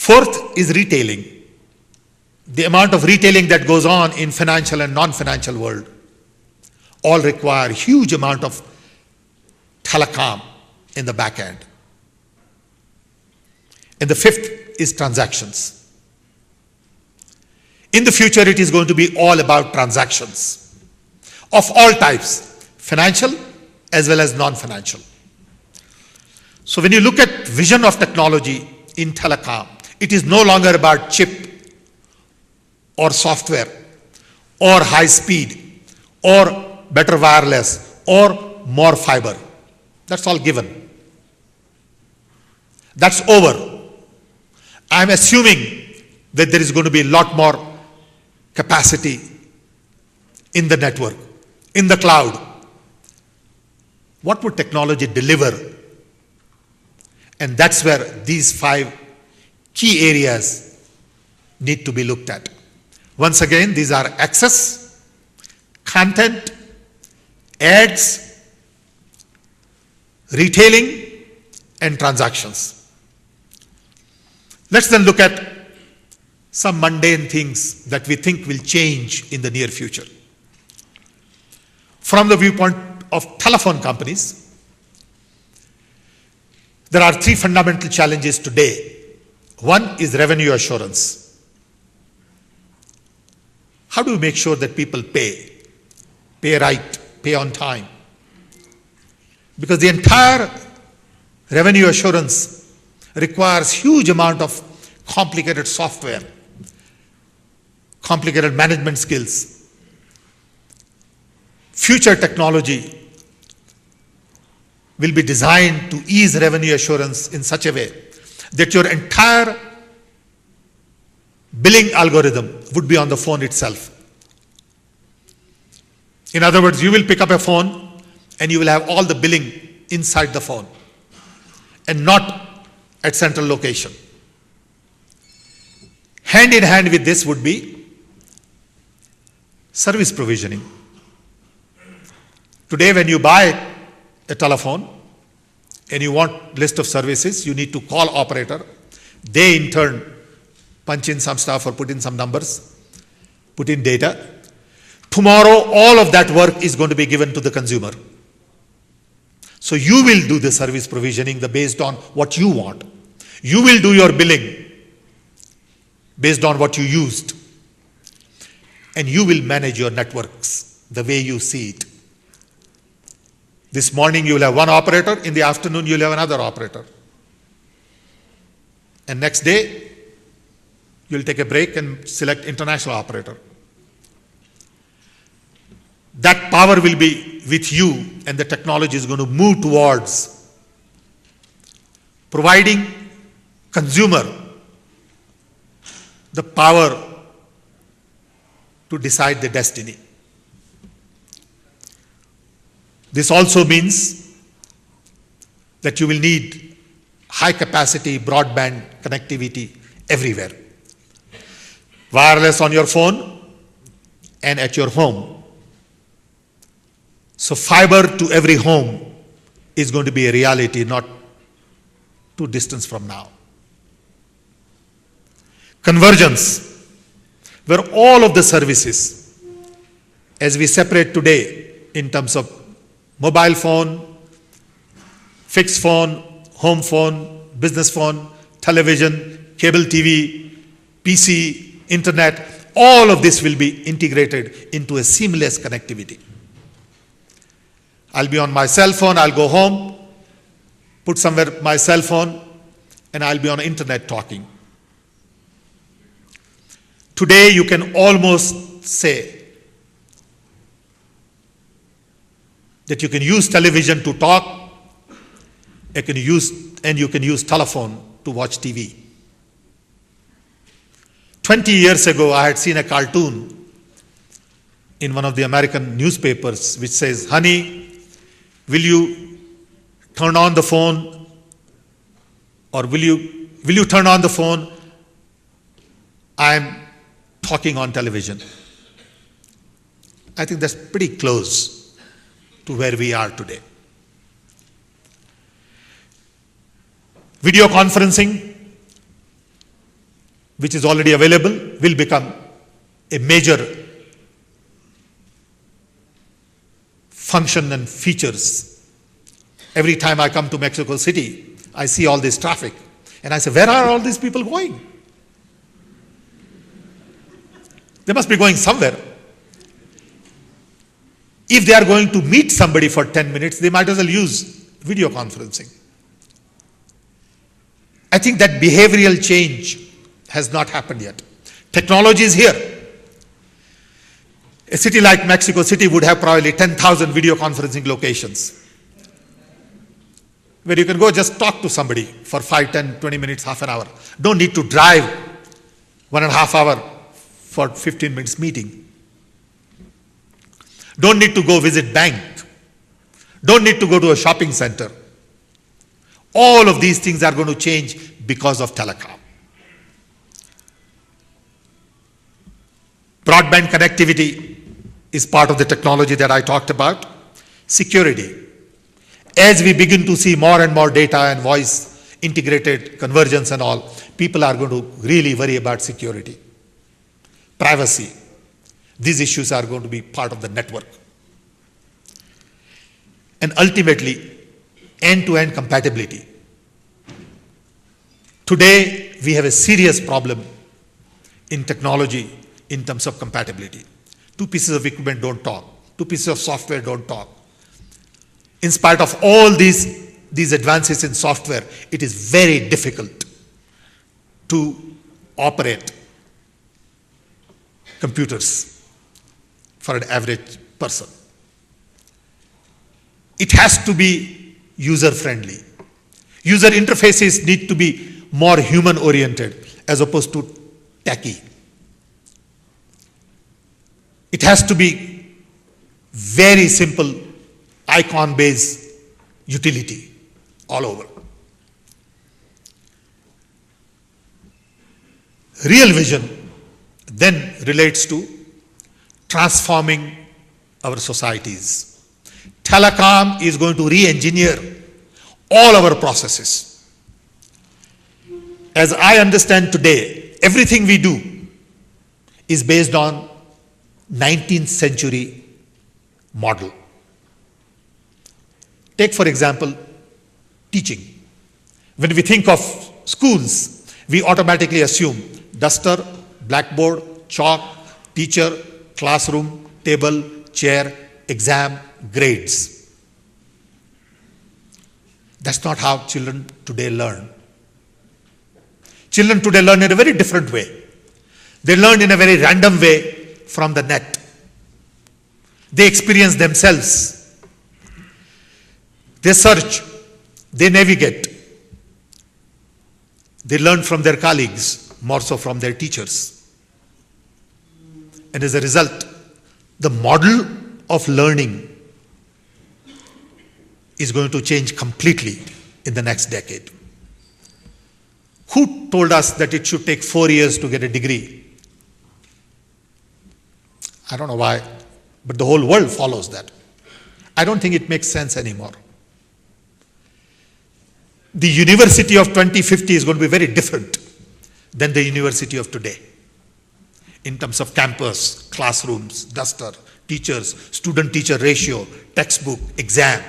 Fourth is retailing. The amount of retailing that goes on in financial and non-financial world all require huge amount of telecom in the back end. And the fifth is transactions. In the future, it is going to be all about transactions of all types, financial as well as non-financial. So when you look at vision of technology in telecom, it is no longer about chip or software or high speed or better wireless or more fiber. That's all given. That's over. I'm assuming that there is going to be a lot more capacity in the network, in the cloud. What would technology deliver? And that's where these 5 key areas need to be looked at. Once again, these are access, content, ads, retailing, and transactions. Let's then look at some mundane things that we think will change in the near future. From the viewpoint of telephone companies, there are 3 fundamental challenges today. One is revenue assurance. How do we make sure that people pay right, pay on time? Because the entire revenue assurance requires huge amount of complicated software, complicated management skills. Future technology will be designed to ease revenue assurance in such a way that your entire billing algorithm would be on the phone itself. In other words, you will pick up a phone and you will have all the billing inside the phone and not at central location. Hand in hand with this would be service provisioning. Today, when you buy a telephone and you want list of services, you need to call operator. They in turn punch in some stuff or put in some numbers, put in data. Tomorrow, all of that work is going to be given to the consumer. So you will do the service provisioning based on what you want. You will do your billing based on what you used. And you will manage your networks the way you see it. This morning you will have one operator, in the afternoon you will have another operator. And next day, you will take a break and select international operator. That power will be with you, and the technology is going to move towards providing consumer the power to decide the destiny. This also means that you will need high capacity broadband connectivity everywhere. Wireless on your phone and at your home. So fiber to every home is going to be a reality not too distant from now. Convergence, where all of the services, as we separate today in terms of mobile phone, fixed phone, home phone, business phone, television, cable TV, PC, internet, all of this will be integrated into a seamless connectivity. I'll be on my cell phone, I'll go home, put somewhere my cell phone, and I'll be on internet talking. Today you can almost say that you can use television to talk, you can use telephone to watch TV. 20 years ago, I had seen a cartoon in one of the American newspapers which says, "Honey, will you turn on the phone? Or will you turn on the phone? I'm talking on television." I think that's pretty close to where we are today. Video conferencing which is already available, will become a major function and features. Every time I come to Mexico City, I see all this traffic. And I say, where are all these people going? They must be going somewhere. If they are going to meet somebody for 10 minutes, they might as well use video conferencing. I think that behavioral change has not happened yet. Technology is here. A city like Mexico City would have probably 10,000 video conferencing locations where you can go just talk to somebody for 5, 10, 20 minutes, half an hour. Don't need to drive 1.5 hours for 15 minutes meeting. Don't need to go visit bank. Don't need to go to a shopping center. All of these things are going to change because of telecom. Broadband connectivity is part of the technology that I talked about. Security. As we begin to see more and more data and voice integrated convergence and all, people are going to really worry about security. Privacy. These issues are going to be part of the network. And ultimately, end-to-end compatibility. Today, we have a serious problem in technology in terms of compatibility. Two pieces of equipment don't talk. Two pieces of software don't talk. In spite of all these advances in software, it is very difficult to operate computers for an average person. It has to be user-friendly. User interfaces need to be more human-oriented as opposed to tacky. It has to be very simple, icon-based utility all over. Real vision then relates to transforming our societies. Telecom is going to re-engineer all our processes. As I understand today, everything we do is based on 19th century model. Take, for example, teaching. When we think of schools, we automatically assume duster, blackboard, chalk, teacher, classroom, table, chair, exam, grades. That's not how children today learn. Children today learn in a very different way. They learn in a very random way from the net. They experience themselves. They search. They navigate. They learn from their colleagues, more so from their teachers. And as a result, the model of learning is going to change completely in the next decade. Who told us that it should take 4 years to get a degree? I don't know why, but the whole world follows that. I don't think it makes sense anymore. The university of 2050 is going to be very different than the university of today in terms of campus, classrooms, duster, teachers, student-teacher ratio, textbook, exam.